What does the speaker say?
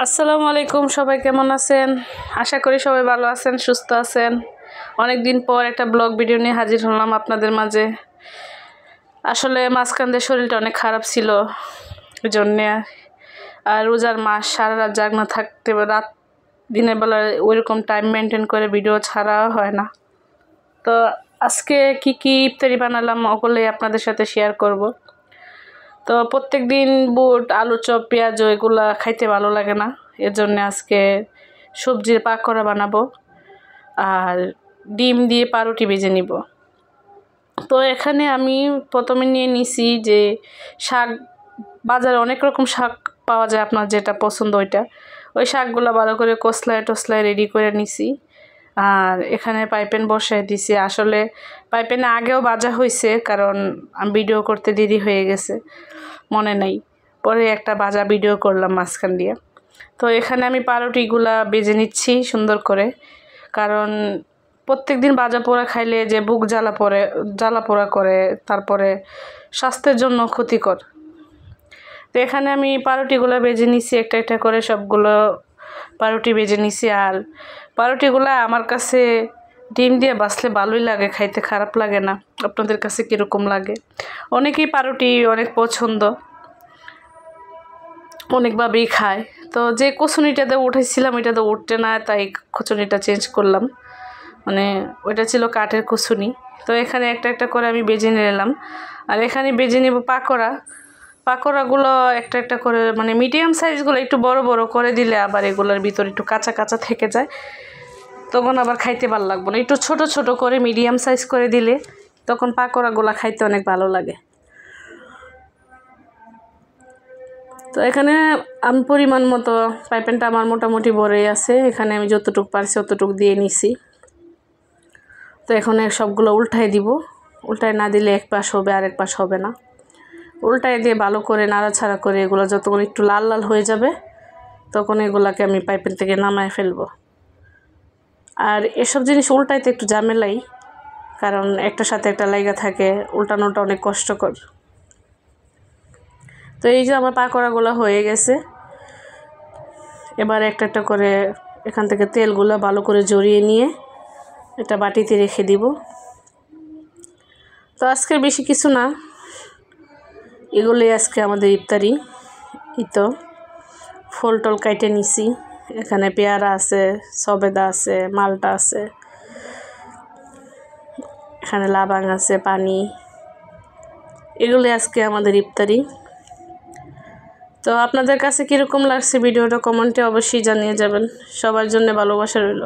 আসসালামু আলাইকুম, সবাই কেমন আছেন? আশা করি সবাই ভালো আছেন, সুস্থ আছেন। অনেক দিন পর একটা ব্লগ ভিডিও নিয়ে হাজির হলাম আপনাদের মাঝে। আসলে মাঝখান দিয়ে শরীরটা অনেক খারাপ ছিল, ওই জন্যে। আর রোজার মাস, সারা রাত জাগনা থাকতে, রাত দিনের বেলা ওইরকম টাইম মেনটেন করে ভিডিও ছাড়া হয় না। তো আজকে কি কি ইফতারি বানালাম ওগুলোই আপনাদের সাথে শেয়ার করব। তো প্রত্যেক দিন বুট, আলু চপ, পেঁয়াজ এগুলা খাইতে ভালো লাগে না, এর জন্য আজকে সবজির পাকোড়া বানাবো আর ডিম দিয়ে পাউরুটি ভেজে নিব। তো এখানে আমি প্রথমে নিয়ে নিছি যে শাক। বাজারে অনেক রকম শাক পাওয়া যায়, আপনার যেটা পছন্দ ওই শাকগুলো ভালো করে কসলায় টসলায় রেডি করে নিছি। আর এখানে পাইপেন বসায় দিছি। আসলে পাইপেনে আগেও ভাজা হয়েছে, কারণ আমি ভিডিও করতে দেরি হয়ে গেছে, মনে নেই। পরে একটা ভাজা ভিডিও করলাম মাঝখান দিয়ে। তো এখানে আমি পাউরুটিগুলা বেজে নিচ্ছি সুন্দর করে, কারণ প্রত্যেক দিন ভাজা পোড়া খাইলে যে বুক জ্বালা পোড়া করে, তারপরে স্বাস্থ্যের জন্য ক্ষতিকর। তো এখানে আমি পাউরুটিগুলো বেজে নিছি, একটা একটা করে সবগুলো পাউরুটি বেজে নিছি। আর পাউরুটিগুলো আমার কাছে ডিম দিয়ে বাছলে ভালোই লাগে খাইতে, খারাপ লাগে না। আপনাদের কাছে কীরকম লাগে? অনেকেই পাউরুটি অনেক পছন্দ, অনেকভাবেই খায়। তো যে কুচুনিটাতে উঠেছিলাম ওইটাতে উঠতে না, তাই কুচুনিটা চেঞ্জ করলাম, মানে ওইটা ছিল কাঠের কুচুনি। তো এখানে একটা একটা করে আমি বেজে নিলাম। আর এখানে বেজে নেব পাকোড়াগুলো একটা একটা করে, মানে মিডিয়াম সাইজগুলো একটু বড় বড় করে দিলে আবার এগুলোর ভিতর একটু কাঁচা কাঁচা থেকে যায়, তখন আবার খাইতে ভালো লাগবে না। একটু ছোট ছোট করে মিডিয়াম সাইজ করে দিলে তখন পাকোড়াগুলো খাইতে অনেক ভালো লাগে। তো এখানে আমি পরিমাণ মতো, পাইপেনটা আমার মোটামুটি বড়ই আছে, এখানে আমি যতটুকু পারছি অতটুকু দিয়ে নিছি। তো এখন সবগুলো উল্টায় দিব। উল্টায় না দিলে এক পাশ হবে আর এক পাশ হবে না। উল্টায় দিয়ে ভালো করে নাড়াছাড়া করে এগুলো যতক্ষণ একটু লাল লাল হয়ে যাবে, তখন এগুলাকে আমি পাইপেন থেকে নামায় ফেলবো। আর এসব জিনিস উল্টাইতে একটু ঝামেলাই, কারণ একটার সাথে একটা লাইগা থাকে, উল্টানোটা অনেক কষ্টকর। তো এই যে আমার পাকোড়াগুলো হয়ে গেছে। এবার একটা একটা করে এখান থেকে তেলগুলো ভালো করে জড়িয়ে নিয়ে এটা বাটিতে রেখে দিব। তো আজকের বেশি কিছু না, এগুলোই আজকে আমাদের ইফতারি। এই তো ফল টল কাইটে নিছি, এখানে পেয়ারা আছে, সবেদা আছে, মালটা আছে, এখানে লাবাং আছে, পানি। এগুলোই আজকে আমাদের ইফতারি। তো আপনাদের কাছে কীরকম লাগছে ভিডিওটা কমেন্টে অবশ্যই জানিয়ে যাবেন। সবার জন্য ভালোবাসা রইল।